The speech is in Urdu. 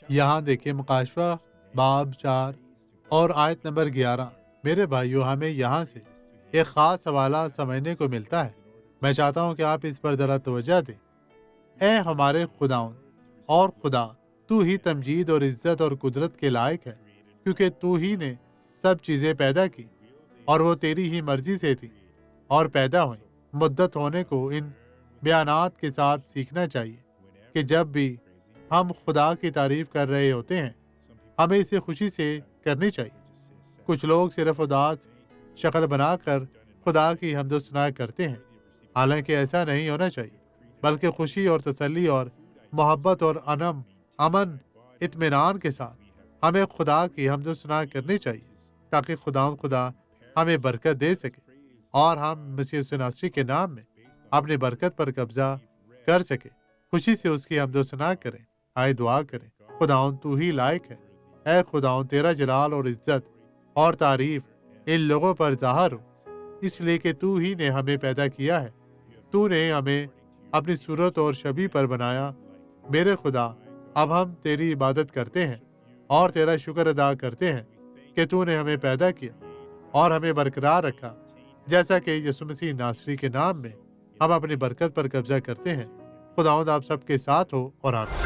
یہاں دیکھیں مکاشفہ باب 4 اور آیت نمبر 11۔ میرے بھائیو، ہمیں یہاں سے ایک خاص حوالہ سمجھنے کو ملتا ہے۔ میں چاہتا ہوں کہ آپ اس پر ذرا توجہ دیں۔ اے ہمارے خداوند اور خدا، تو ہی تمجید اور عزت اور قدرت کے لائق ہے، کیونکہ تو ہی نے سب چیزیں پیدا کی اور وہ تیری ہی مرضی سے تھی اور پیدا ہوئیں۔ مدت ہونے کو ان بیانات کے ساتھ سیکھنا چاہیے کہ جب بھی ہم خدا کی تعریف کر رہے ہوتے ہیں، ہمیں اسے خوشی سے کرنی چاہیے۔ کچھ لوگ صرف اداس شکل بنا کر خدا کی حمد و ثنا کرتے ہیں، حالانکہ ایسا نہیں ہونا چاہیے، بلکہ خوشی اور تسلی اور محبت اور امن اطمینان کے ساتھ ہمیں خدا کی حمد و ثنا کرنی چاہیے، تاکہ خدا ہمیں برکت دے سکے اور ہم مسیح یسوع کے نام میں اپنی برکت پر قبضہ کر سکے۔ خوشی سے اس کی حمد و ثنا کریں۔ آئے دعا کریں۔ خداوند، تو ہی لائق ہے۔ اے خداوند، تیرا جلال اور عزت اور تعریف ان لوگوں پر ظاہر ہو، اس لیے کہ تو ہی نے ہمیں پیدا کیا ہے۔ تو نے ہمیں اپنی صورت اور شبیہ پر بنایا۔ میرے خدا، اب ہم تیری عبادت کرتے ہیں اور تیرا شکر ادا کرتے ہیں کہ تو نے ہمیں پیدا کیا اور ہمیں برقرار رکھا، جیسا کہ یسوع مسیح ناصری کے نام میں ہم اپنی برکت پر قبضہ کرتے ہیں۔ خداوند آپ سب کے ساتھ ہو اور آمین۔